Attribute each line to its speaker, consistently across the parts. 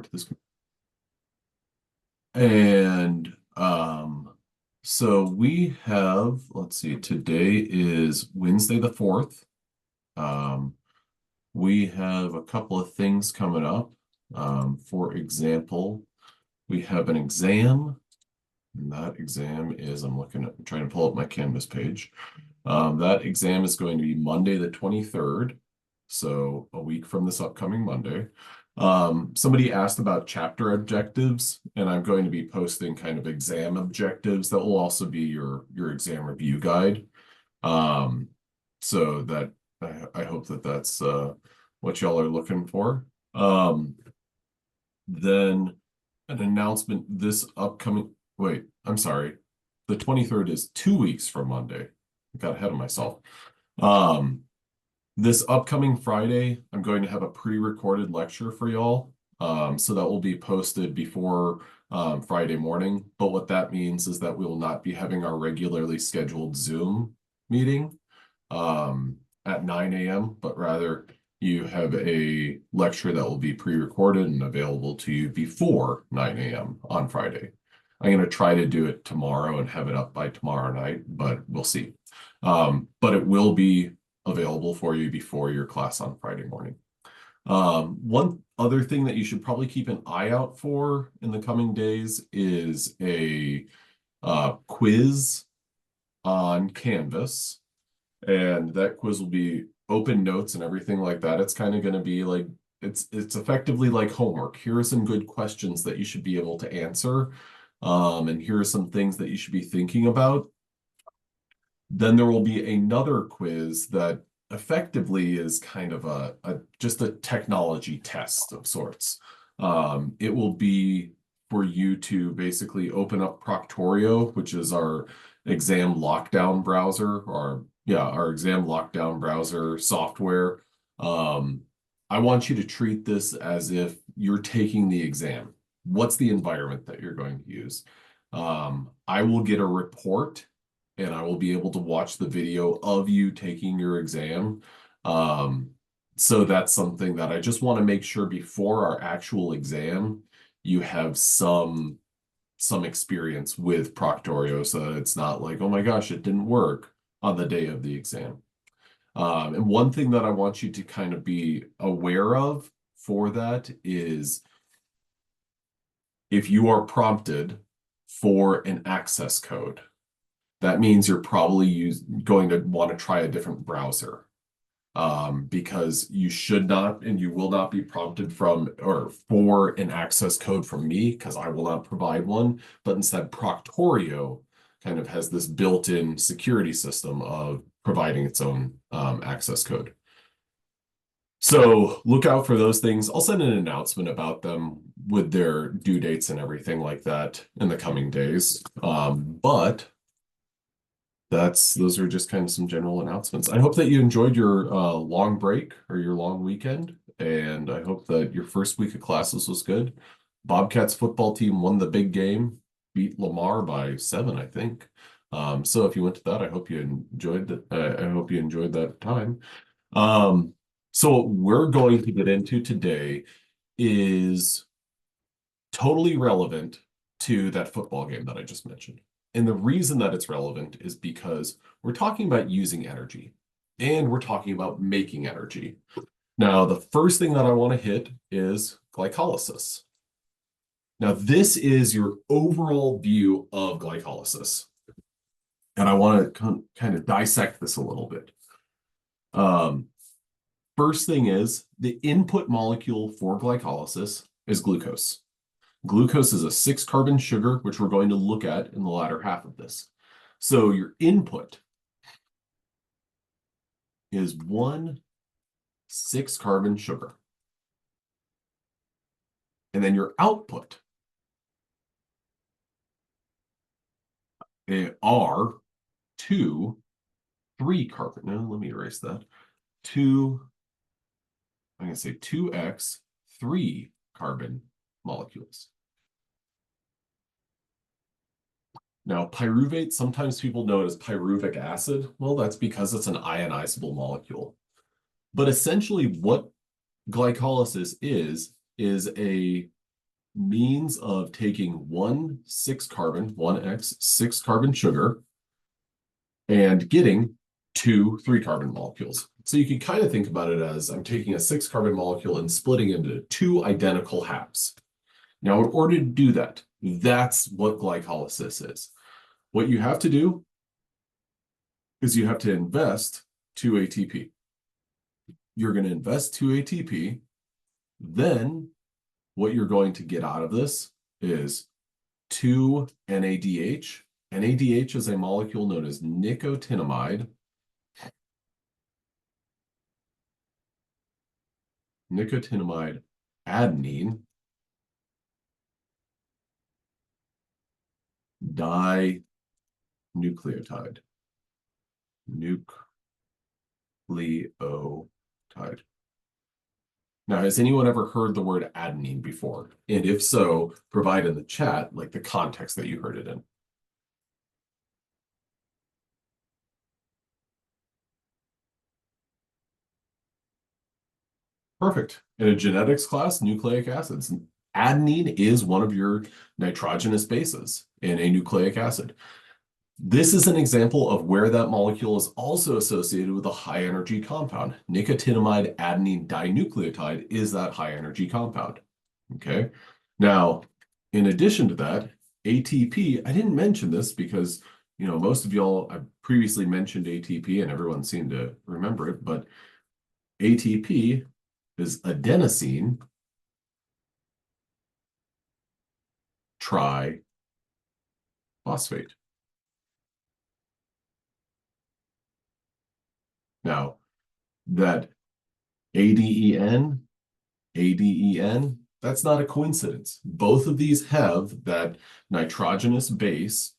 Speaker 1: forward to this. And so we have, let's see, today is Wednesday the 4th. We have a couple of things coming up. For example, we have an exam, and that exam is, I'm trying to pull up my Canvas page. That exam is going to be Monday the 23rd, so a week from this upcoming Monday. Somebody asked about chapter objectives, and I'm going to be posting kind of exam objectives that will also be your exam review guide. So that I hope that that's what y'all are looking for. Then an announcement this upcoming, wait, I'm sorry. The 23rd is 2 weeks from Monday. I got ahead of myself. This upcoming Friday, I'm going to have a pre-recorded lecture for y'all. So that will be posted before Friday morning. But what that means is that we will not be having our regularly scheduled Zoom meeting at 9 a.m., but rather you have a lecture that will be pre-recorded and available to you before 9 a.m. on Friday. I'm going to try to do it tomorrow and have it up by tomorrow night, but we'll see. But it will be available for you before your class on Friday morning. One other thing that you should probably keep an eye out for in the coming days is a quiz on Canvas. And that quiz will be open notes and everything like that. It's kind of going to be like, it's effectively like homework. Here are some good questions that you should be able to answer. And here are some things that you should be thinking about. Then there will be another quiz that effectively is kind of just a technology test of sorts. It will be for you to basically open up Proctorio, which is our exam lockdown browser, our exam lockdown browser software. I want you to treat this as if you're taking the exam. What's the environment that you're going to use? I will get a report and I will be able to watch the video of you taking your exam. So that's something that I just want to make sure before our actual exam, you have some experience with Proctorio so that it's not like, oh my gosh, it didn't work on the day of the exam. And one thing that I want you to kind of be aware of for that is if you are prompted for an access code, that means you're probably going to want to try a different browser because you should not and you will not be prompted from or for an access code from me because I will not provide one, but instead Proctorio kind of has this built-in security system of providing its own access code. So look out for those things. I'll send an announcement about them with their due dates and everything like that in the coming days. But those are just kind of some general announcements. I hope that you enjoyed your long break or your long weekend, and I hope that your first week of classes was good. Bobcats football team won the big game, beat Lamar by 7, I think. So if you went to that, I hope you enjoyed that. I hope you enjoyed that time. So what we're going to get into today is totally relevant to that football game that I just mentioned. And the reason that it's relevant is because we're talking about using energy and we're talking about making energy. Now, the first thing that I want to hit is glycolysis. Now, this is your overall view of glycolysis. And I want to kind of dissect this a little bit. First thing is the input molecule for glycolysis is glucose. Glucose is a 6-carbon sugar, which we're going to look at in the latter half of this. So your input is 1 6-carbon sugar. And then your output are 2 3-carbon. Now, let me erase that. I'm going to say 2x 3-carbon molecules. Now, pyruvate, sometimes people know it as pyruvic acid. Well, that's because it's an ionizable molecule. But essentially what glycolysis is a means of taking one 6-carbon, 1x 6-carbon sugar and getting two 3-carbon molecules. So you can kind of think about it as I'm taking a 6-carbon molecule and splitting into two identical halves. Now, in order to do that, that's what glycolysis is. What you have to do is you have to invest 2 ATP. You're going to invest 2 ATP. Then what you're going to get out of this is 2 NADH. NADH is a molecule known as nicotinamide. Nicotinamide adenine dinucleotide. Nucleotide. Now, has anyone ever heard the word adenine before? And if so, provide in the chat like the context that you heard it in. Perfect. In a genetics class, nucleic acids. Adenine is one of your nitrogenous bases in a nucleic acid. This is an example of where that molecule is also associated with a high energy compound. Nicotinamide adenine dinucleotide is that high energy compound. Okay. Now, in addition to that, ATP, I didn't mention this because, most of y'all, I previously mentioned ATP and everyone seemed to remember it, but ATP is adenosine triphosphate. Now, that ADEN, ADEN, that's not a coincidence. Both of these have that nitrogenous base,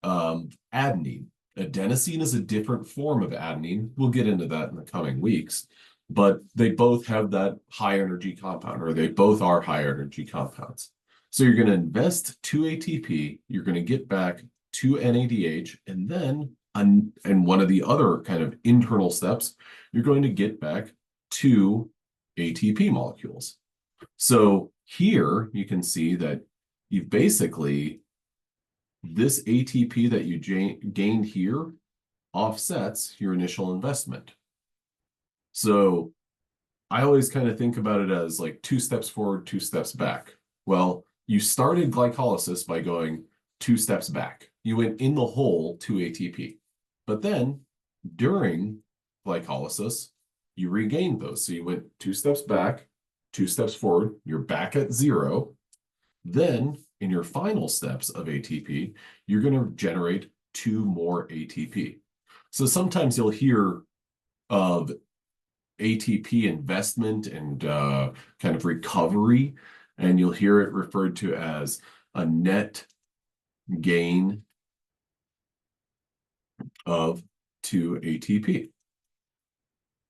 Speaker 1: adenine. Adenosine is a different form of adenine. We'll get into that in the coming weeks, but they both have that high energy compound, or they both are high energy compounds. So you're going to invest 2 ATP, you're going to get back 2 NADH, and then, and one of the other kind of internal steps, you're going to get back 2 ATP molecules. So here you can see that you've basically, this ATP that you gained here offsets your initial investment. So I always kind of think about it as like 2 steps forward, 2 steps back. Well, you started glycolysis by going 2 steps back. You went in the hole to ATP. But then during glycolysis, you regained those. So you went 2 steps back, 2 steps forward, you're back at 0. Then in your final steps of ATP, you're going to generate 2 more ATP. So sometimes you'll hear of ATP investment and kind of recovery, and you'll hear it referred to as a net gain of 2 ATP.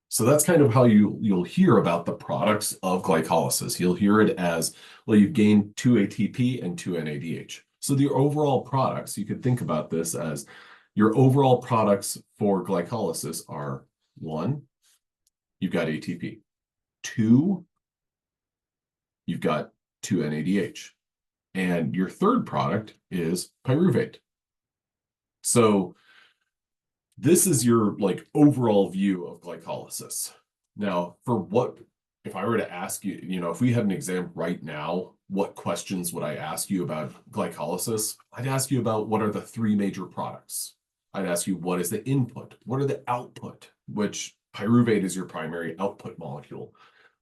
Speaker 1: So that's kind of how you'll hear about the products of glycolysis. You'll hear it as, well, you've gained 2 ATP and 2 NADH. So the overall products, you could think about this as your overall products for glycolysis are 1, you've got ATP. 2, you've got 2 NADH. And your third product is pyruvate. So this is your like overall view of glycolysis. Now, if I were to ask you, if we had an exam right now, what questions would I ask you about glycolysis? I'd ask you about what are the 3 major products. I'd ask you, what is the input? What are the output? Which pyruvate is your primary output molecule.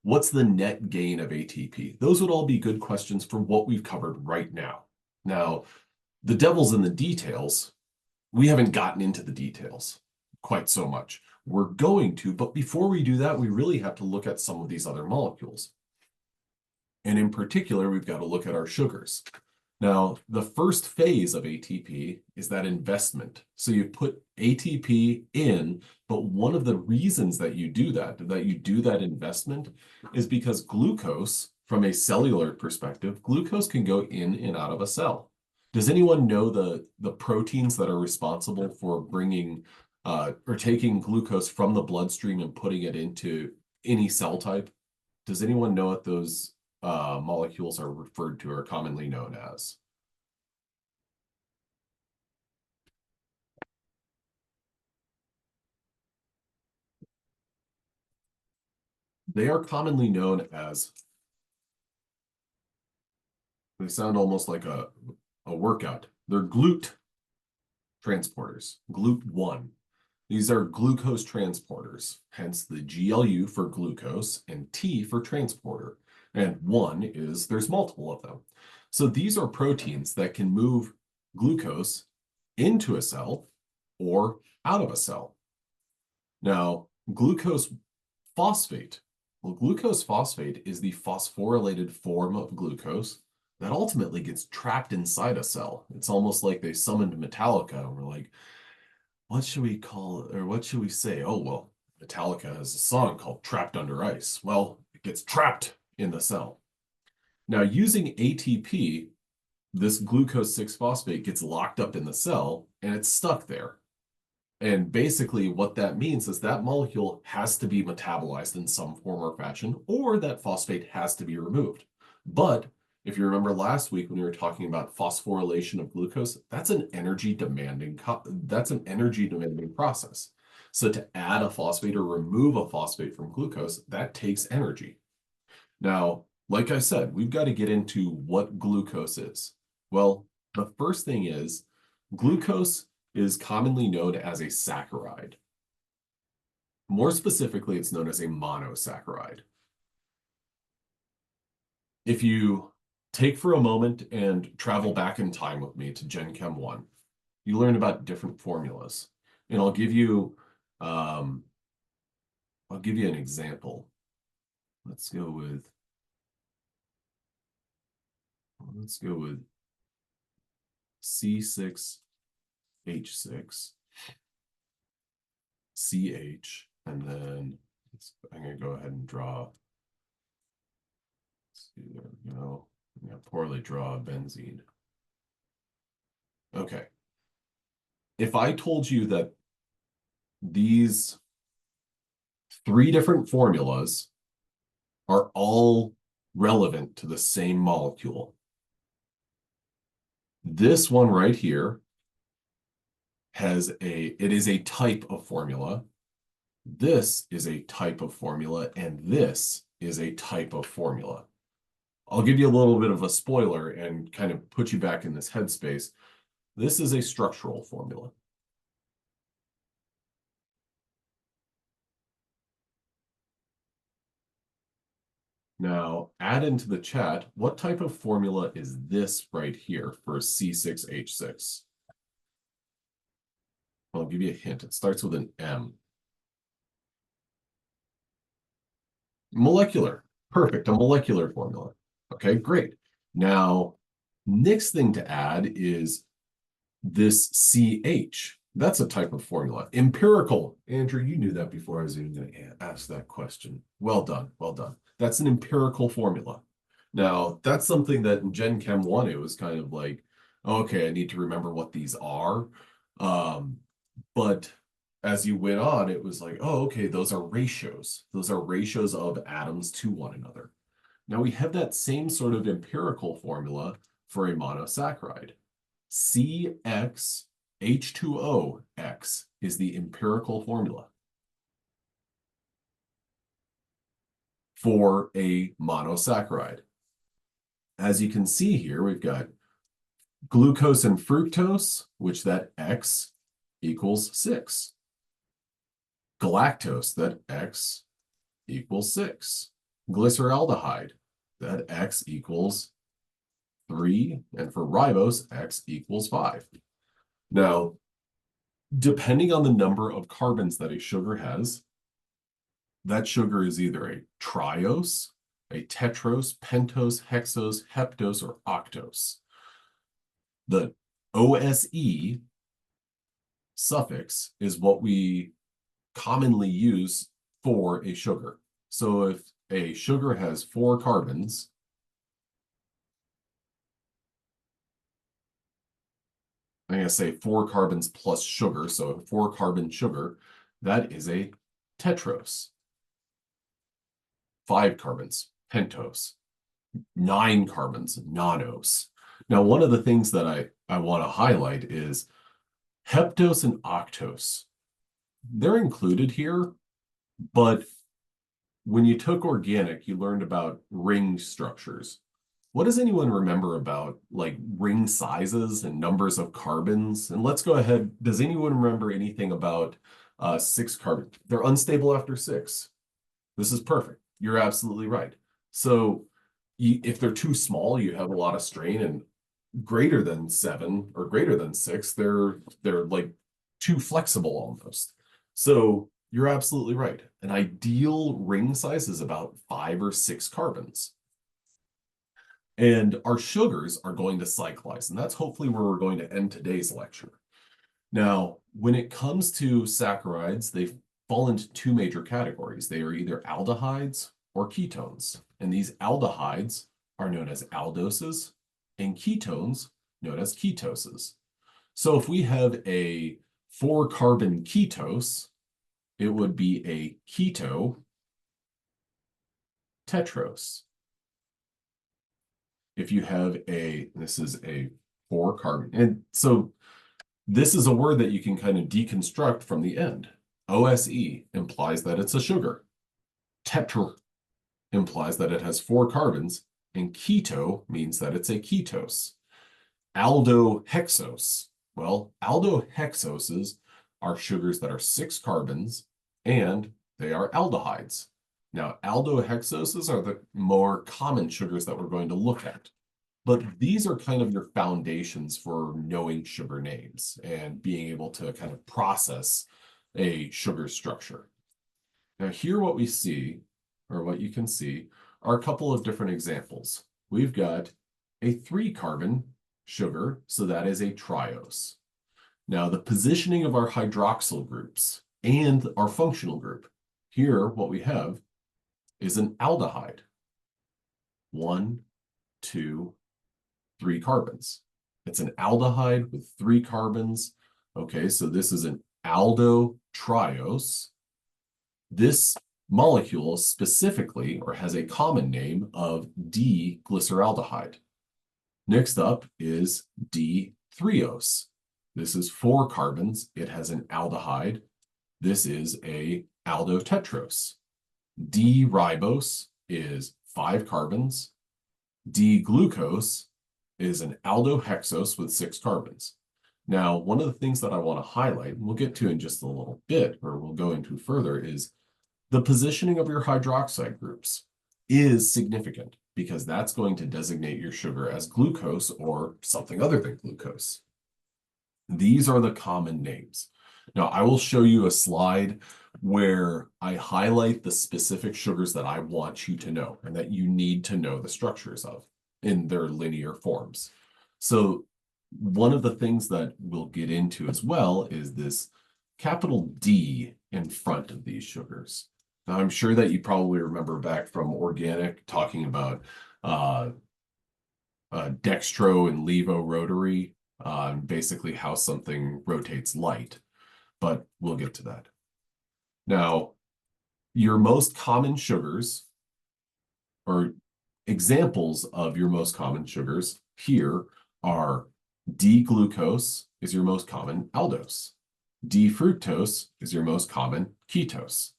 Speaker 1: What's the net gain of ATP? Those would all be good questions for what we've covered right now. Now, the devil's in the details. We haven't gotten into the details quite so much. We're going to, but before we do that, we really have to look at some of these other molecules. And in particular, we've got to look at our sugars. Now, the first phase of ATP is that investment. So you put ATP in, but one of the reasons that you do that investment is because glucose, from a cellular perspective, glucose can go in and out of a cell. Does anyone know the proteins that are responsible for bringing or taking glucose from the bloodstream and putting it into any cell type? Does anyone know what those molecules are referred to or commonly known as? They are commonly known as, they sound almost like a workout. They're GLUT transporters, GLUT1. These are glucose transporters, hence the GLU for glucose and T for transporter. And one is there's multiple of them. So these are proteins that can move glucose into a cell or out of a cell. Now, glucose phosphate. Well, glucose phosphate is the phosphorylated form of glucose that ultimately gets trapped inside a cell. It's almost like they summoned Metallica and we're like, what should we call it, or what should we say? Oh, well, Metallica has a song called Trapped Under Ice. Well, it gets trapped in the cell. Now, using ATP, this glucose 6-phosphate gets locked up in the cell and it's stuck there. And basically, what that means is that molecule has to be metabolized in some form or fashion, or that phosphate has to be removed. But if you remember last week when we were talking about phosphorylation of glucose, that's an energy demanding process. So to add a phosphate or remove a phosphate from glucose, that takes energy. Now, like I said, we've got to get into what glucose is. Well, the first thing is glucose is commonly known as a saccharide. More specifically, it's known as a monosaccharide. If you take for a moment and travel back in time with me to Gen Chem 1, you learn about different formulas. And I'll give you an example. Let's go with C6H6 CH, and then I'm going to go ahead and draw. Let's see, there we go. I'm going to poorly draw benzene. Okay. If I told you that these 3 different formulas are all relevant to the same molecule, this one right here it is a type of formula. This is a type of formula, and this is a type of formula. I'll give you a little bit of a spoiler and kind of put you back in this headspace. This is a structural formula. Now, add into the chat, what type of formula is this right here for C6H6? I'll give you a hint. It starts with an M. Molecular. Perfect, a molecular formula. Okay, great. Now, next thing to add is this CH. That's a type of formula. Empirical. Andrew, you knew that before I was even going to ask that question. Well done, well done. That's an empirical formula. Now, that's something that in Gen Chem 1, it was kind of like, okay, I need to remember what these are. But as you went on, it was like, oh, okay, those are ratios. Those are ratios of atoms to one another. Now we have that same sort of empirical formula for a monosaccharide. CXH2OX is the empirical formula for a monosaccharide. As you can see here, we've got glucose and fructose, which that X equals 6. Galactose, that X equals 6. Glyceraldehyde, that X equals 3. And for ribose, X equals 5. Now, depending on the number of carbons that a sugar has, that sugar is either a triose, a tetrose, pentose, hexose, heptose, or octose. The OSE suffix is what we commonly use for a sugar. So if a sugar has 4 carbons, I'm going to say 4 carbons plus sugar, so a 4-carbon sugar, that is a tetrose. 5 carbons, pentose. 9 carbons, nanos. Now, one of the things that I want to highlight is heptose and octose. They're included here, but when you took organic, you learned about ring structures. What does anyone remember about like ring sizes and numbers of carbons? And let's go ahead. Does anyone remember anything about 6 carbon? They're unstable after 6. This is perfect. You're absolutely right. So if they're too small, you have a lot of strain, and greater than 7 or greater than 6, they're like too flexible almost. So you're absolutely right. An ideal ring size is about 5 or 6 carbons. And our sugars are going to cyclize, and that's hopefully where we're going to end today's lecture. Now, when it comes to saccharides, they fall into 2 major categories. They are either aldehydes or ketones. And these aldehydes are known as aldoses, and ketones known as ketoses. So if we have a 4-carbon ketose, it would be a keto tetrose. If you have this is a 4-carbon, and so this is a word that you can kind of deconstruct from the end. OSE implies that it's a sugar. Tetra implies that it has 4 carbons, and keto means that it's a ketose. Aldohexose. Well, aldohexoses are sugars that are 6 carbons, and they are aldehydes. Now, aldohexoses are the more common sugars that we're going to look at. But these are kind of your foundations for knowing sugar names and being able to kind of process a sugar structure. Now, here what we see, or what you can see, are a couple of different examples. We've got a 3-carbon sugar, so that is a triose. Now, the positioning of our hydroxyl groups and our functional group. Here, what we have is an aldehyde. 1, 2, 3 carbons. It's an aldehyde with 3 carbons. Okay, so this is an aldotriose. This molecule specifically, or has a common name of D-glyceraldehyde. Next up is D-threose. This is 4 carbons. It has an aldehyde. This is a aldotetrose. D-ribose is 5 carbons. D-glucose is an aldohexose with 6 carbons. Now, one of the things that I want to highlight, and we'll get to in just a little bit, or we'll go into further, is the positioning of your hydroxide groups is significant because that's going to designate your sugar as glucose or something other than glucose. These are the common names. Now, I will show you a slide where I highlight the specific sugars that I want you to know and that you need to know the structures of in their linear forms. So one of the things that we'll get into as well is this capital D in front of these sugars. Now, I'm sure that you probably remember back from organic talking about dextro and levo rotary, basically how something rotates light, but we'll get to that. Now, your most common sugars, or examples of your most common sugars here, are D-glucose is your most common aldose. D-fructose is your most common ketose.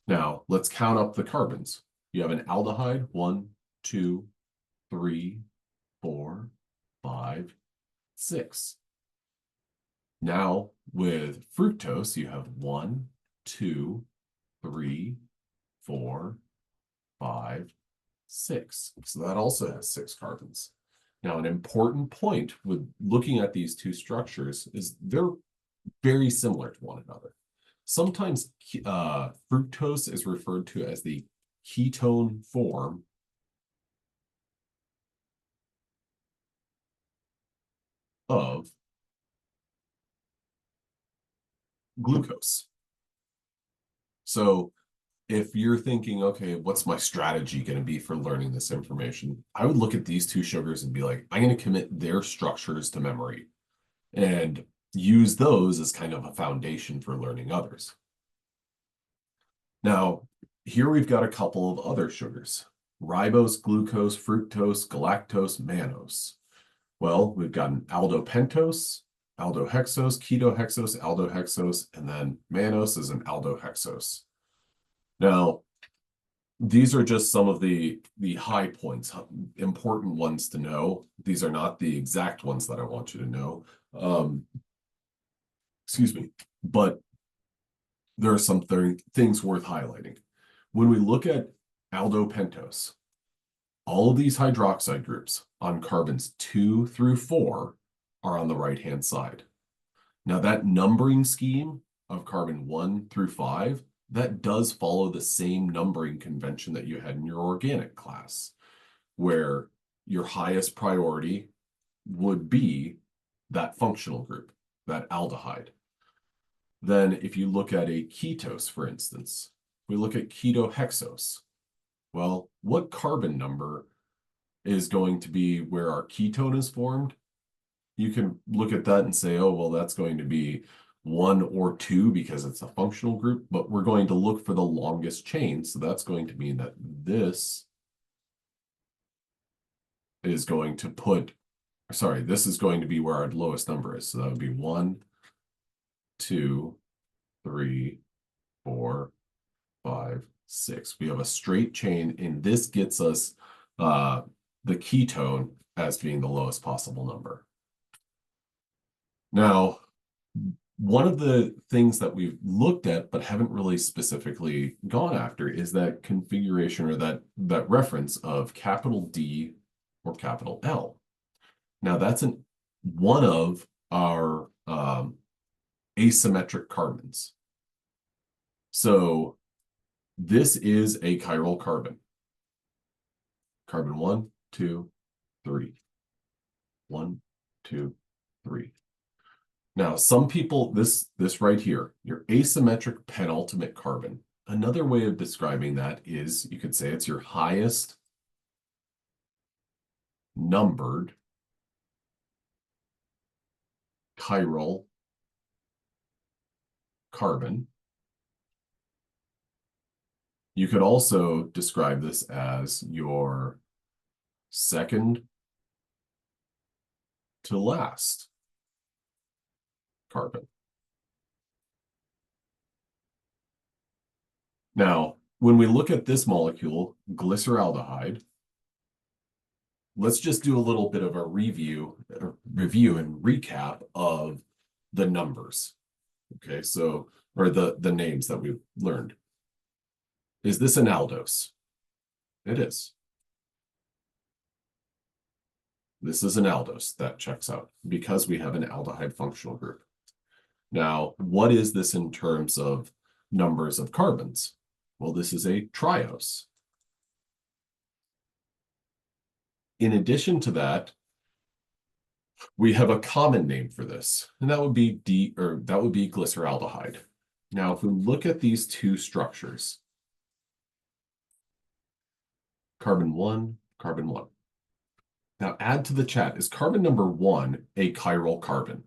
Speaker 1: Now, let's count up the carbons. You have an aldehyde, 1, 2, 3, 4, 5, 6. Now, with fructose, you have 1, 2, 3, 4, 5, 6. So that also has 6 carbons. Now, an important point with looking at these 2 structures is they're very similar to one another. Sometimes fructose is referred to as the ketone form of glucose. So if you're thinking, okay, what's my strategy going to be for learning this information? I would look at these 2 sugars and be like, I'm going to commit their structures to memory and use those as kind of a foundation for learning others. Now, here we've got a couple of other sugars. ribose, glucose, fructose, galactose, mannose. Well, we've got an aldopentose, aldohexose, ketohexose, aldohexose, and then mannose is an aldohexose. Now, these are just some of the high points, important ones to know. These are not the exact ones that I want you to know. Excuse me, but there are some things worth highlighting. When we look at aldopentose, all of these hydroxide groups on carbons 2 through 4 are on the right-hand side. Now, that numbering scheme of carbon 1 through 5, that does follow the same numbering convention that you had in your organic class, where your highest priority would be that functional group, that aldehyde. Then if you look at a ketose, for instance, we look at ketohexose. Well, what carbon number is going to be where our ketone is formed? You can look at that and say, oh, well, that's going to be 1 or 2 because it's a functional group, but we're going to look for the longest chain. So that's going to mean that this is going to this is going to be where our lowest number is. So that would be 1, 2, 3, 4, 5, 6. We have a straight chain, and this gets us the ketone as being the lowest possible number. Now, one of the things that we've looked at but haven't really specifically gone after is that configuration or that reference of capital D or capital L. Now, that's one of our asymmetric carbons. So this is a chiral carbon. Carbon 1, 2, 3. 1, 2, 3. Now, some people, this right here, your asymmetric penultimate carbon. Another way of describing that is you could say it's your highest numbered chiral carbon. You could also describe this as your second to last carbon. Now, when we look at this molecule, glyceraldehyde, let's just do a little bit of a review and recap of the numbers. Okay, so, or the names that we've learned. Is this an aldose? It is. This is an aldose. That checks out because we have an aldehyde functional group. Now, what is this in terms of numbers of carbons? Well, this is a triose. In addition to that, we have a common name for this, and that would be glyceraldehyde. Now, if we look at these two structures, carbon 1, carbon 1. Now, add to the chat, is carbon number 1 a chiral carbon?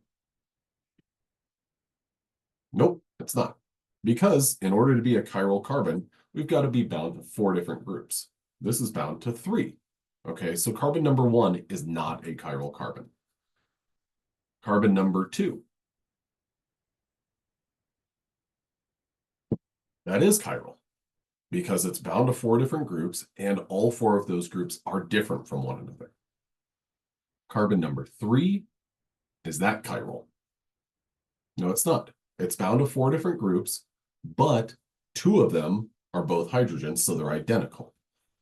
Speaker 1: Nope, it's not. Because in order to be a chiral carbon, we've got to be bound to 4 different groups. This is bound to 3. Okay, so carbon number 1 is not a chiral carbon. Carbon number 2. That is chiral because it's bound to 4 different groups, and all 4 of those groups are different from one another. Carbon number 3, is that chiral? No, it's not. It's bound to 4 different groups, but 2 of them are both hydrogens, so they're identical.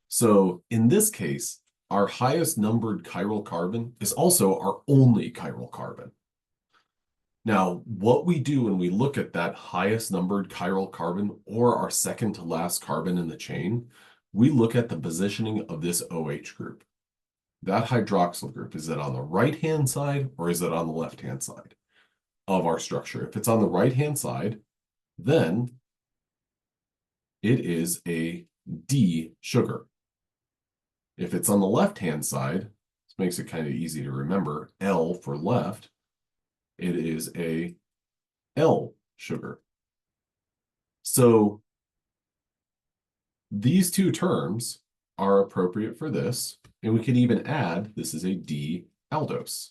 Speaker 1: So in this case, our highest numbered chiral carbon is also our only chiral carbon. Now, what we do when we look at that highest numbered chiral carbon or our second to last carbon in the chain, we look at the positioning of this OH group. That hydroxyl group, is it on the right-hand side or is it on the left-hand side of our structure? If it's on the right-hand side, then it is a D sugar. If it's on the left-hand side, this makes it kind of easy to remember, L for left, it is a L sugar. So these two terms are appropriate for this. And we can even add, this is a D-aldose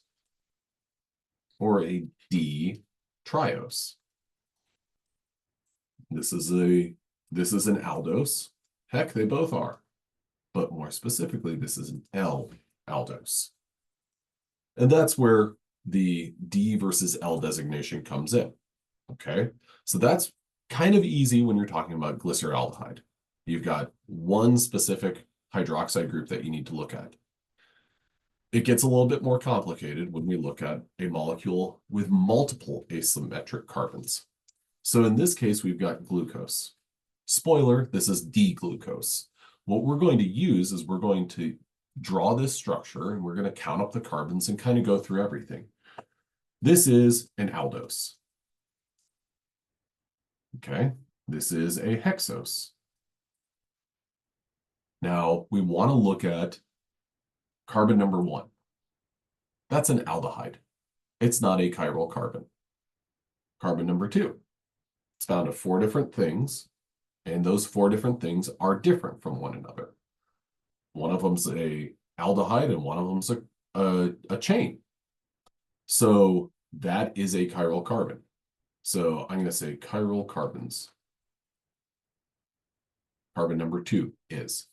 Speaker 1: or a D-triose. This is an aldose. Heck, they both are. But more specifically, this is an L-aldose. And that's where the D versus L designation comes in. Okay, so that's kind of easy when you're talking about glyceraldehyde. You've got one specific hydroxide group that you need to look at. It gets a little bit more complicated when we look at a molecule with multiple asymmetric carbons. So in this case, we've got glucose. Spoiler, this is D-glucose. What we're going to use is we're going to draw this structure and we're going to count up the carbons and kind of go through everything. This is an aldose. Okay, this is a hexose. Now we want to look at carbon number 1. That's an aldehyde. It's not a chiral carbon. Carbon number 2. It's found to 4 different things, and those 4 different things are different from one another. One of them's a aldehyde, and one of them's a chain. So that is a chiral carbon. So I'm going to say chiral carbons. Carbon number 2 is.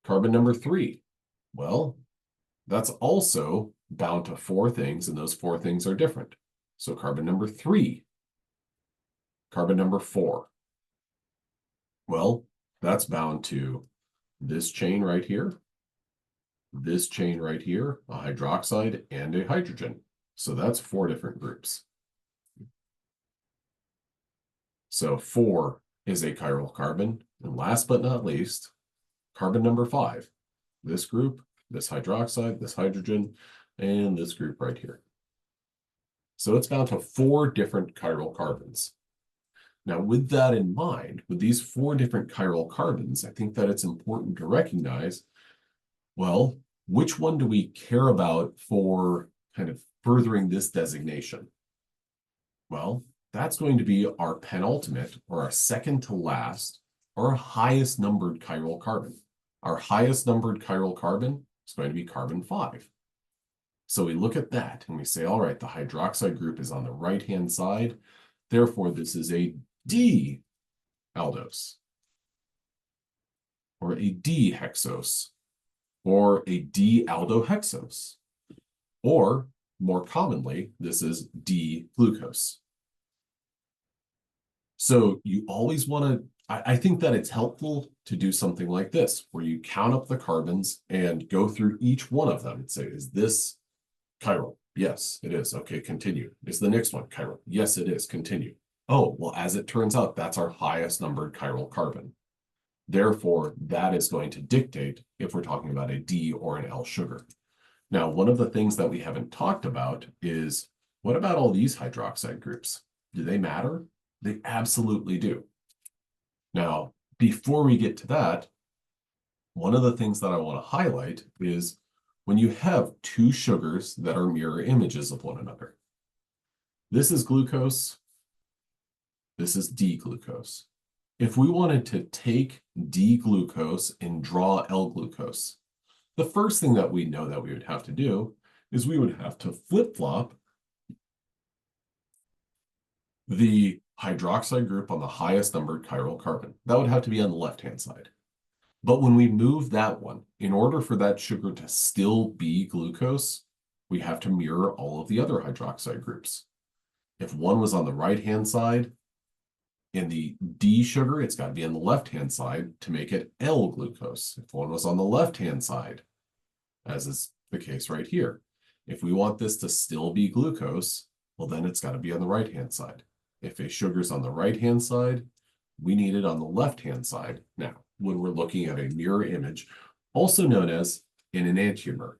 Speaker 1: Carbon number 3, well, that's also bound to 4 things, and those 4 things are different. So carbon number 3. Carbon number 4. Well, that's bound to this chain right here, this chain right here, a hydroxide and a hydrogen. So that's 4 different groups. So 4 is a chiral carbon. And last but not least, carbon number 5. This group, this hydroxide, this hydrogen, and this group right here. So it's bound to 4 different chiral carbons. Now, with that in mind, with these 4 different chiral carbons, I think that it's important to recognize, well, which one do we care about for kind of furthering this designation? Well, that's going to be our penultimate, or our second to last, or highest numbered chiral carbon. Our highest numbered chiral carbon is going to be carbon 5. So we look at that and we say, all right, the hydroxide group is on the right-hand side. Therefore, this is a D-aldose, or a D-hexose, or a D-aldohexose, or more commonly, this is D-glucose. So you always want to, I think that it's helpful to do something like this, where you count up the carbons and go through each one of them and say, is this chiral? Yes, it is. Okay, continue. Is the next one chiral? Yes, it is. Continue. Oh, well, as it turns out, that's our highest numbered chiral carbon. Therefore, that is going to dictate if we're talking about a D or an L sugar. Now, one of the things that we haven't talked about is, what about all these hydroxide groups? Do they matter? They absolutely do. Now, before we get to that, one of the things that I want to highlight is when you have 2 sugars that are mirror images of one another. This is glucose. This is D-glucose. If we wanted to take D-glucose and draw L-glucose, the first thing that we know that we would have to do is we would have to flip-flop the hydroxide group on the highest numbered chiral carbon. That would have to be on the left-hand side. But when we move that one, in order for that sugar to still be glucose, we have to mirror all of the other hydroxide groups. If one was on the right-hand side, in the D sugar, it's got to be on the left-hand side to make it L-glucose. If one was on the left-hand side, as is the case right here, if we want this to still be glucose, well, then it's got to be on the right-hand side. If a sugar's on the right-hand side, we need it on the left-hand side. Now, when we're looking at a mirror image, also known as an enantiomer.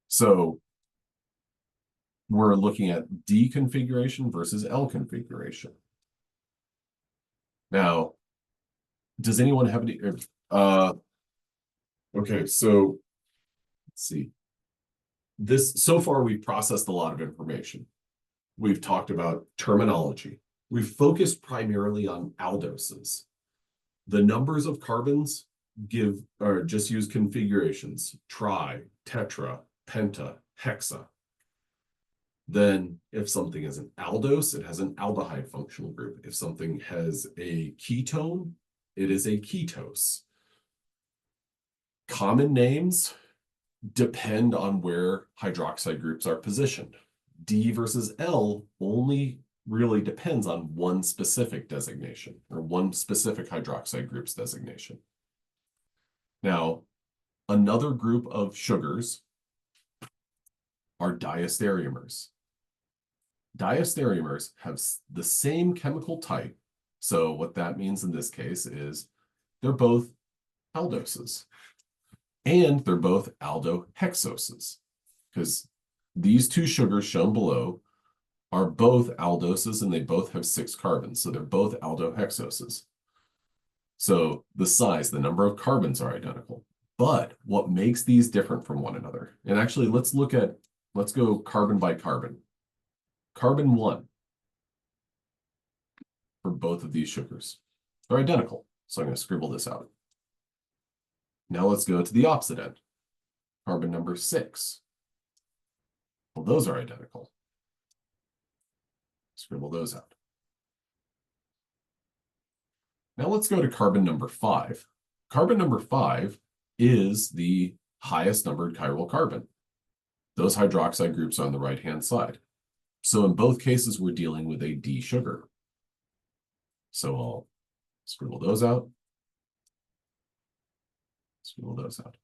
Speaker 1: So we're looking at D configuration versus L configuration. Now, does anyone have any, okay, so let's see. So far we've processed a lot of information. We've talked about terminology. We've focused primarily on aldoses. The numbers of carbons, give or just use configurations, tri, tetra, penta, hexa. Then if something is an aldose, it has an aldehyde functional group. If something has a ketone, it is a ketose. Common names depend on where hydroxide groups are positioned. D versus L only really depends on one specific designation or one specific hydroxide group's designation. Now, another group of sugars are diastereomers. Diastereomers have the same chemical type. So what that means in this case is they're both aldoses and they're both aldohexoses because these two sugars shown below are both aldoses and they both have 6 carbons. So they're both aldohexoses. So the size, the number of carbons are identical. But what makes these different from one another? And actually, let's go carbon by carbon. Carbon 1 for both of these sugars. They're identical. So I'm going to scribble this out. Now let's go to the opposite end. Carbon number 6. Well, those are identical. Scribble those out. Now let's go to carbon number 5. Carbon number 5 is the highest numbered chiral carbon. Those hydroxide groups are on the right-hand side. So in both cases, we're dealing with a D sugar. So I'll scribble those out. Scribble those out.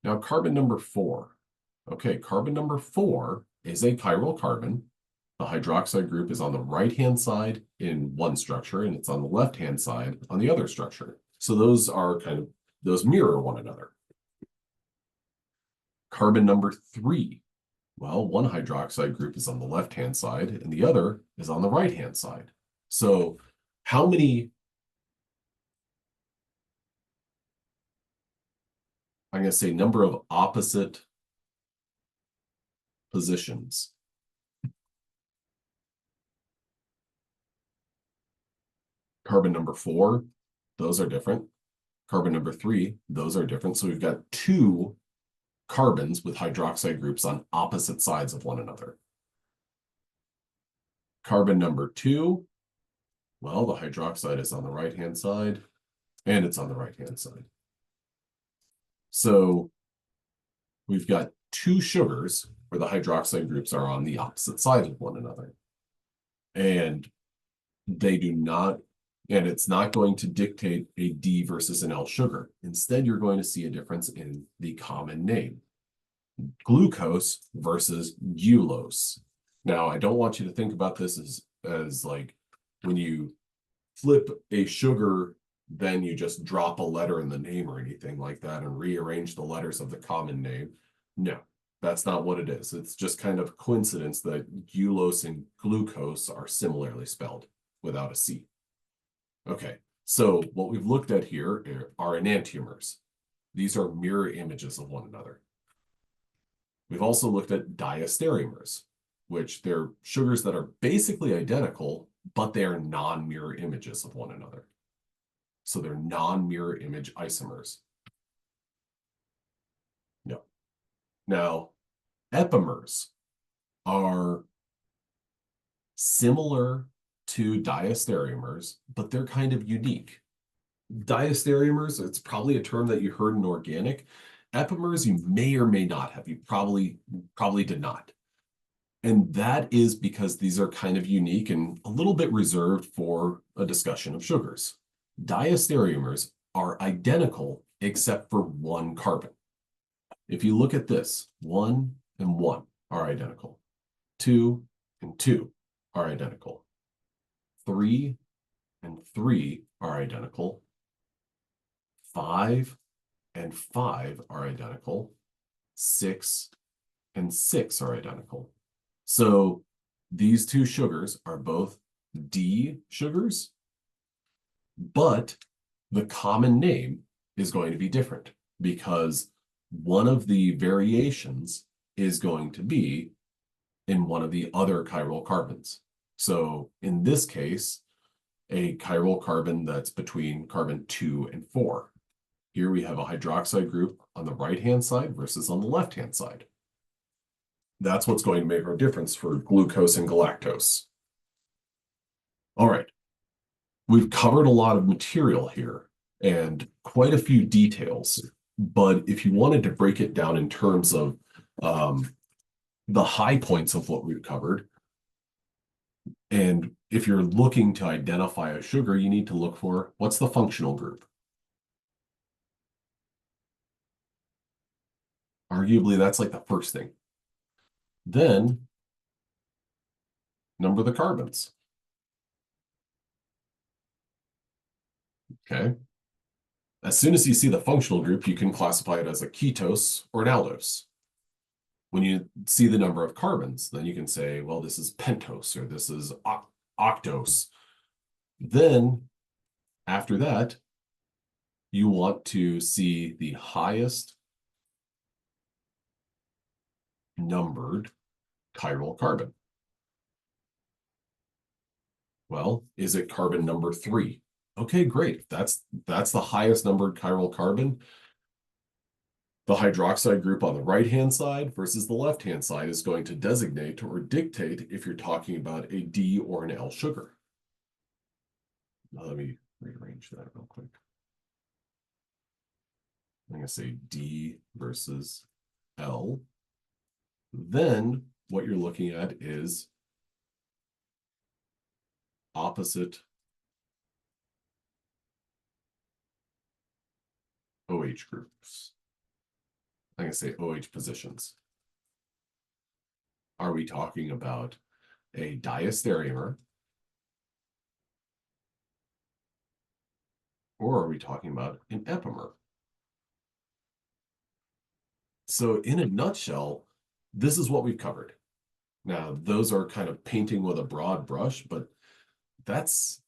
Speaker 1: Now carbon number 4. Okay, carbon number 4 is a chiral carbon. The hydroxide group is on the right-hand side in one structure, and it's on the left-hand side on the other structure. So those mirror one another. Carbon number 3. Well, one hydroxide group is on the left-hand side, and the other is on the right-hand side. So how many, I'm going to say number of opposite positions. Carbon number 4, those are different. Carbon number 3, those are different. So we've got 2 carbons with hydroxide groups on opposite sides of one another. Carbon number 2, well, the hydroxide is on the right-hand side, and it's on the right-hand side. So we've got 2 sugars where the hydroxide groups are on the opposite side of one another. And they do not, and it's not going to dictate a D versus an L sugar. Instead, you're going to see a difference in the common name. Glucose versus gulose. Now, I don't want you to think about this as like when you flip a sugar, then you just drop a letter in the name or anything like that and rearrange the letters of the common name. No, that's not what it is. It's just kind of coincidence that gulose and glucose are similarly spelled without a C. Okay, so what we've looked at here are enantiomers. These are mirror images of one another. We've also looked at diastereomers, which they're sugars that are basically identical, but they are non-mirror images of one another. So they're non-mirror image isomers. No. Now, epimers are similar to diastereomers, but they're kind of unique. Diastereomers, it's probably a term that you heard in organic. Epimers, you may or may not have. You probably did not. And that is because these are kind of unique and a little bit reserved for a discussion of sugars. Diastereomers are identical except for one carbon. If you look at this, 1 and 1 are identical. 2 and 2 are identical. 3 and 3 are identical. 5 and 5 are identical. 6 and 6 are identical. So these 2 sugars are both D sugars, but the common name is going to be different because one of the variations is going to be in one of the other chiral carbons. So in this case, a chiral carbon that's between carbon 2 and 4. Here we have a hydroxide group on the right-hand side versus on the left-hand side. That's what's going to make our difference for glucose and galactose. All right. We've covered a lot of material here and quite a few details, but if you wanted to break it down in terms of the high points of what we've covered, and if you're looking to identify a sugar, you need to look for what's the functional group. Arguably, that's like the first thing. Then, number the carbons. Okay. As soon as you see the functional group, you can classify it as a ketose or an aldose. When you see the number of carbons, then you can say, well, this is pentose or this is octose. Then, after that, you want to see the highest numbered chiral carbon. Well, is it carbon number 3? Okay, great. That's the highest numbered chiral carbon. The hydroxide group on the right-hand side versus the left-hand side is going to designate or dictate if you're talking about a D or an L sugar. Now, let me rearrange that real quick. I'm going to say D versus L. Then what you're looking at is opposite OH groups. I'm going to say OH positions. Are we talking about a diastereomer? Or are we talking about an epimer? So in a nutshell, this is what we've covered. Now, those are kind of painting with a broad brush, but that's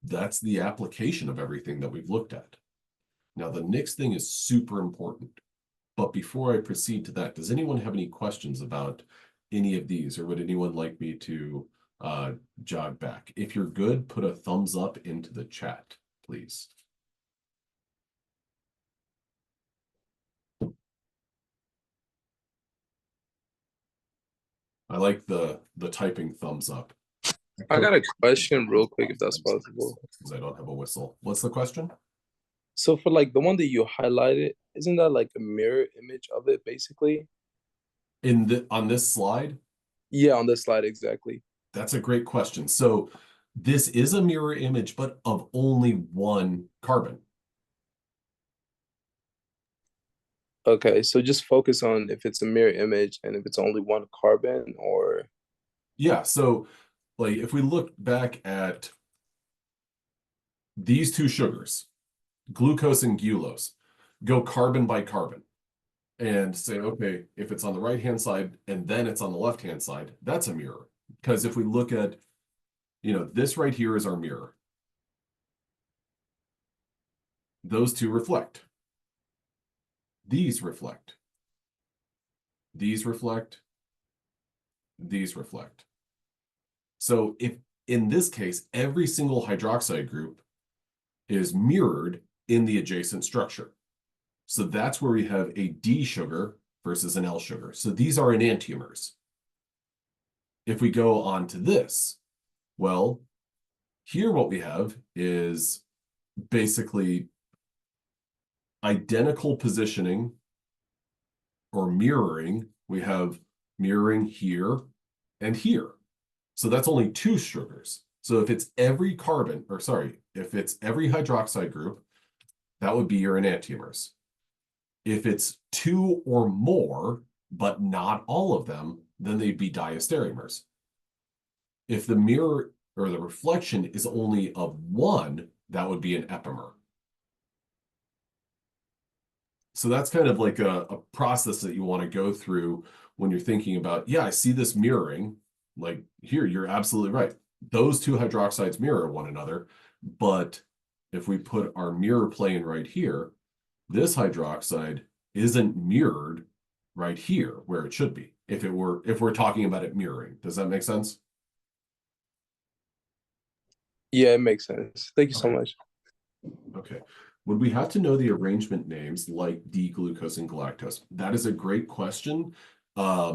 Speaker 1: the application of everything that we've looked at. Now, the next thing is super important. But before I proceed to that, does anyone have any questions about any of these, or would anyone like me to jog back? If you're good, put a thumbs up into the chat, please. I like the typing thumbs up.
Speaker 2: I got a question real quick, if that's possible.
Speaker 1: Because I don't have a whistle. What's the question?
Speaker 2: So for like the one that you highlighted, isn't that like a mirror image of it basically?
Speaker 1: On this slide?
Speaker 2: Yeah, on this slide exactly.
Speaker 1: That's a great question. So this is a mirror image, but of only one carbon.
Speaker 2: Okay, so just focus on if it's a mirror image and if it's only one carbon or
Speaker 1: Yeah, so like if we look back at these two sugars, glucose and gulose, go carbon by carbon and say, okay, if it's on the right-hand side and then it's on the left-hand side, that's a mirror. Because if we look at, this right here is our mirror. Those two reflect. These reflect. These reflect. These reflect. So if in this case, every single hydroxide group is mirrored in the adjacent structure. So that's where we have a D sugar versus an L sugar. So these are enantiomers. If we go on to this, well, here what we have is basically identical positioning or mirroring. We have mirroring here and here. So that's only two sugars. So if it's every carbon, or sorry, if it's every hydroxide group, that would be your enantiomers. If it's two or more, but not all of them, then they'd be diastereomers. If the mirror or the reflection is only of one, that would be an epimer. So that's kind of like a process that you want to go through when you're thinking about, yeah, I see this mirroring. Like here, you're absolutely right. Those two hydroxides mirror one another. But if we put our mirror plane right here, this hydroxide isn't mirrored right here where it should be. If we're talking about it mirroring. Does that make sense?
Speaker 2: yeah, it makes sense. Thank you so
Speaker 1: Okay.
Speaker 2: much.
Speaker 1: Okay. Would we have to know the arrangement names like D-glucose and galactose? That is a great question. I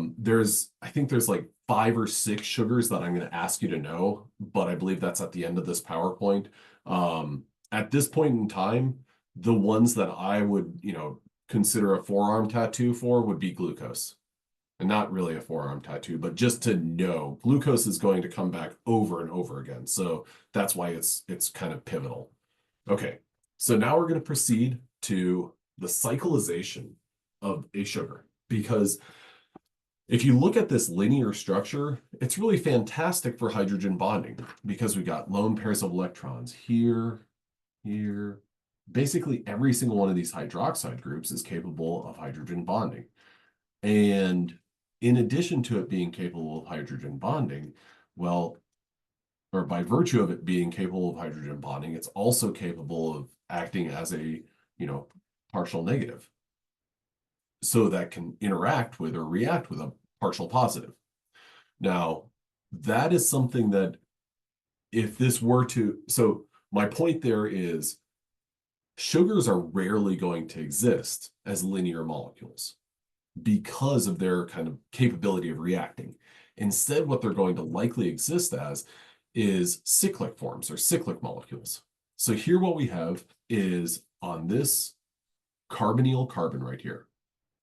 Speaker 1: think there's like 5 or 6 sugars that I'm going to ask you to know, but I believe that's at the end of this PowerPoint. At this point in time, the ones that I would, consider a forearm tattoo for would be glucose. And not really a forearm tattoo, but just to know glucose is going to come back over and over again. So that's why it's kind of pivotal. Okay, so now we're going to proceed to the cyclization of a sugar, because if you look at this linear structure, it's really fantastic for hydrogen bonding because we got lone pairs of electrons here, here. Basically, every single one of these hydroxide groups is capable of hydrogen bonding. And in addition to it being capable of hydrogen bonding, well, or by virtue of it being capable of hydrogen bonding, it's also capable of acting as a, partial negative. So that can interact with or react with a partial positive. Now, that is something that if this were to, so my point there is sugars are rarely going to exist as linear molecules because of their kind of capability of reacting. Instead, what they're going to likely exist as is cyclic forms or cyclic molecules. So here what we have is on this carbonyl carbon right here.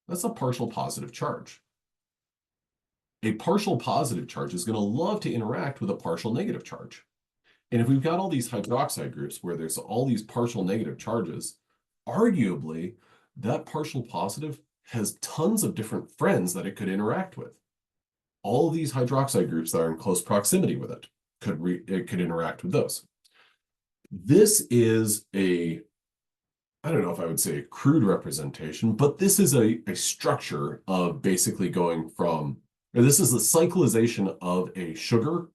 Speaker 1: That's a partial positive charge. A partial positive charge is going to love to interact with a partial negative charge. And if we've got all these hydroxide groups where there's all these partial negative charges, arguably that partial positive has tons of different friends that it could interact with. All of these hydroxide groups that are in close proximity with it could interact with those. This is I don't know if I would say a crude representation, but this is a structure of basically going from, or this is the cyclization of a sugar,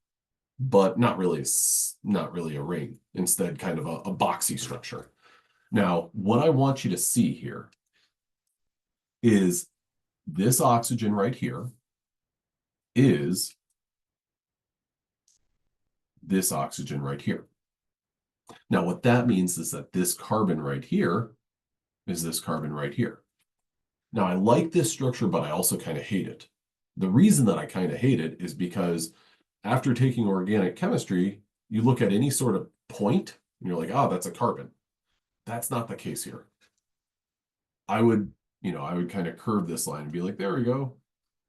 Speaker 1: but not really a ring. Instead, kind of a boxy structure. Now, what I want you to see here is this oxygen right here is this oxygen right here. Now, what that means is that this carbon right here is this carbon right here. Now, I like this structure, but I also kind of hate it. The reason that I kind of hate it is because after taking organic chemistry, you look at any sort of point and you're like, oh, that's a carbon. That's not the case here. I would kind of curve this line and be like, there we go.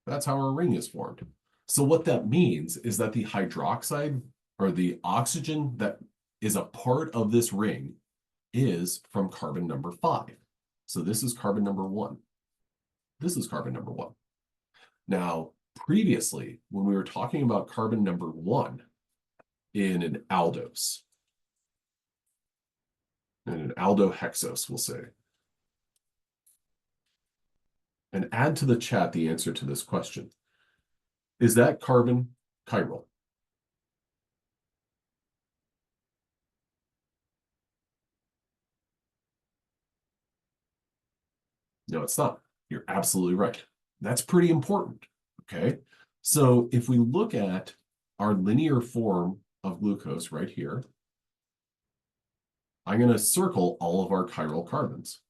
Speaker 1: That's how our ring is formed. So what that means is that the hydroxide or the oxygen that is a part of this ring is from carbon number 5. So this is carbon number 1. This is carbon number 1. Now, previously, when we were talking about carbon number 1 in an aldose, in an aldohexose, we'll say, and add to the chat the answer to this question. Is that carbon chiral? No, it's not. You're absolutely right. That's pretty important, okay? So if we look at our linear form of glucose right here, I'm going to circle all of our chiral carbons.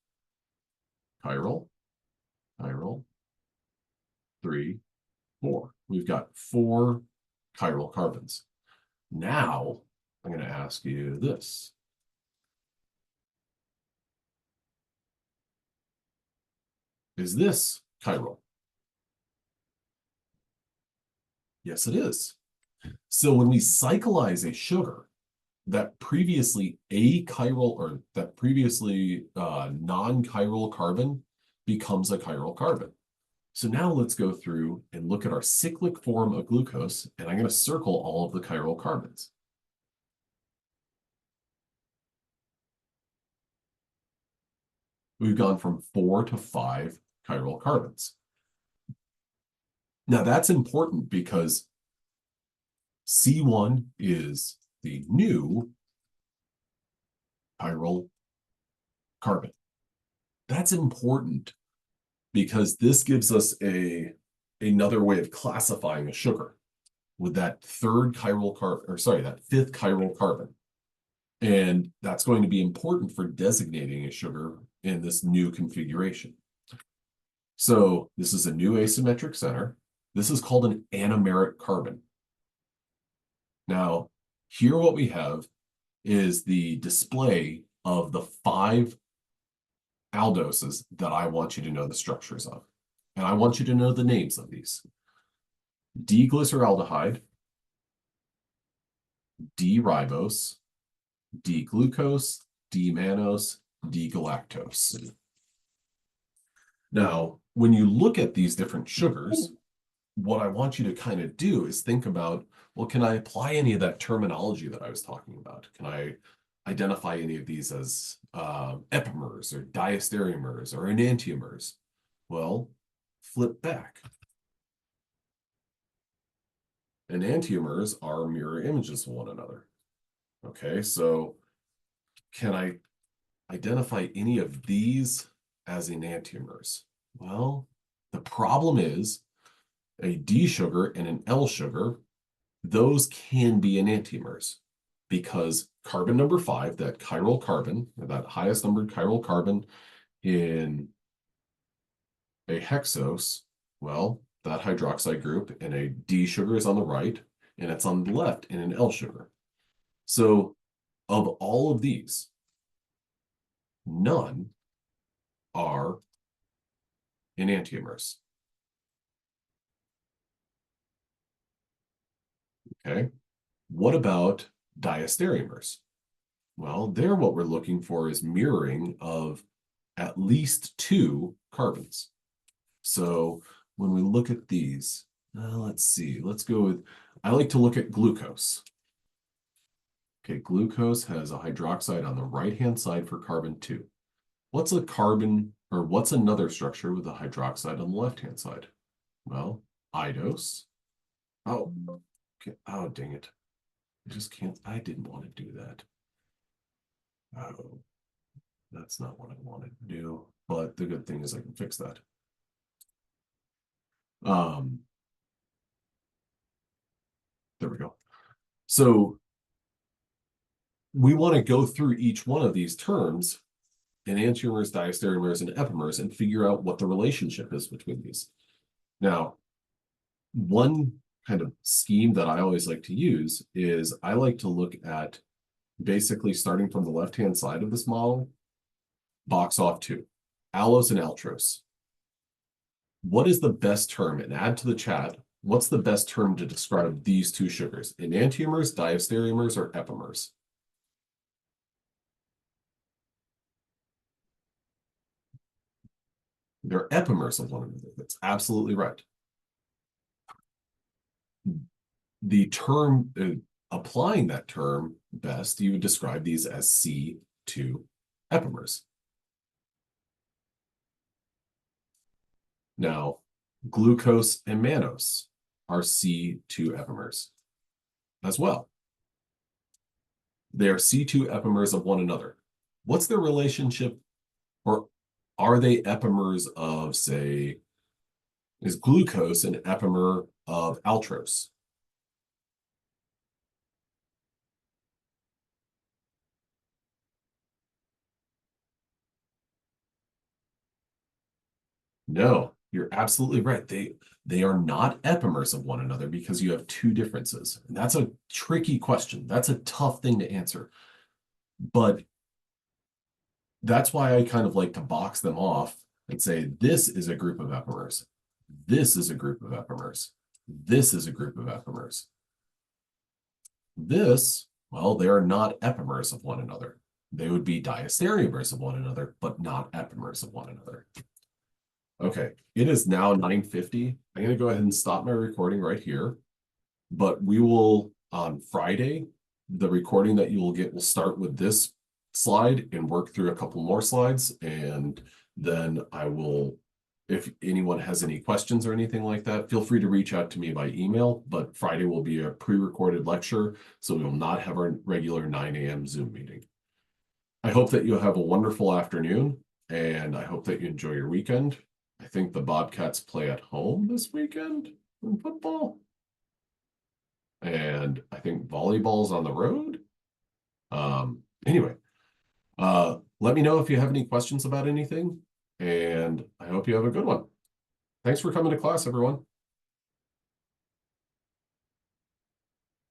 Speaker 1: Chiral, chiral, 3, 4. We've got 4 chiral carbons. Now, I'm going to ask you this. Is this chiral? Yes, it is. So when we cyclize a sugar, that previously achiral or that previously non-chiral carbon becomes a chiral carbon. So now let's go through and look at our cyclic form of glucose, and I'm going to circle all of the chiral carbons. We've gone from 4 to 5 chiral carbons. Now that's important because C1 is the new chiral carbon. That's important because this gives us another way of classifying a sugar with that 5th chiral carbon. And that's going to be important for designating a sugar in this new configuration. So this is a new asymmetric center. This is called an anomeric carbon. Now, here what we have is the display of the 5 aldoses that I want you to know the structures of. And I want you to know the names of these. D-glyceraldehyde, D-ribose, D-glucose, D-mannose, D-galactose. Now, when you look at these different sugars, what I want you to kind of do is think about, well, can I apply any of that terminology that I was talking about? Can I identify any of these as epimers or diastereomers or enantiomers? Well, flip back. Enantiomers are mirror images of one another. Okay, so can I identify any of these as enantiomers? Well, the problem is a D sugar and an L sugar, those can be enantiomers because carbon number 5, that chiral carbon, or that highest numbered chiral carbon in a hexose, well, that hydroxide group in a D sugar is on the right, and it's on the left in an L sugar. So of all of these, none are enantiomers. Okay. What about diastereomers? Well, there what we're looking for is mirroring of at least 2 carbons. So when we look at these, let's see, let's go with, I like to look at glucose. Okay, glucose has a hydroxide on the right-hand side for carbon 2. What's a carbon, or what's another structure with a hydroxide on the left-hand side? Well, idose. Oh, okay. Oh, dang it. I just can't, I didn't want to do that. Oh, that's not what I wanted to do. But the good thing is I can fix that. There we go. So we want to go through each one of these terms, enantiomers, diastereomers, and epimers, and figure out what the relationship is between these. Now, one kind of scheme that I always like to use is I like to look at basically starting from the left-hand side of this model, box off 2, allose and altrose. What is the best term? And add to the chat, what's the best term to describe these 2 sugars? Enantiomers, diastereomers, or epimers? They're epimers of one another. That's absolutely right. The term, applying that term best, you would describe these as C2 epimers. Now, glucose and mannose are C2 epimers as well. They are C2 epimers of one another. What's their relationship, or are they epimers of, say, is glucose an epimer of altrose? No, you're absolutely right. They are not epimers of one another because you have 2 differences. And that's a tricky question. That's a tough thing to answer. But that's why I kind of like to box them off and say, this is a group of epimers. This is a group of epimers. This is a group of epimers. This, well, they are not epimers of one another. They would be diastereomers of one another, but not epimers of one another. Okay, it is now 9:50. I'm going to go ahead and stop my recording right here. But we will, on Friday, the recording that you will get will start with this slide and work through a couple more slides. And then I will, if anyone has any questions or anything like that, feel free to reach out to me by email. But Friday will be a pre-recorded lecture, so we will not have our regular 9 a.m. Zoom meeting. I hope that you'll have a wonderful afternoon, and I hope that you enjoy your weekend. I think the Bobcats play at home this weekend in football. And I think volleyball's on the road. Anyway, let me know if you have any questions about anything, and I hope you have a good one. Thanks for coming to class, everyone.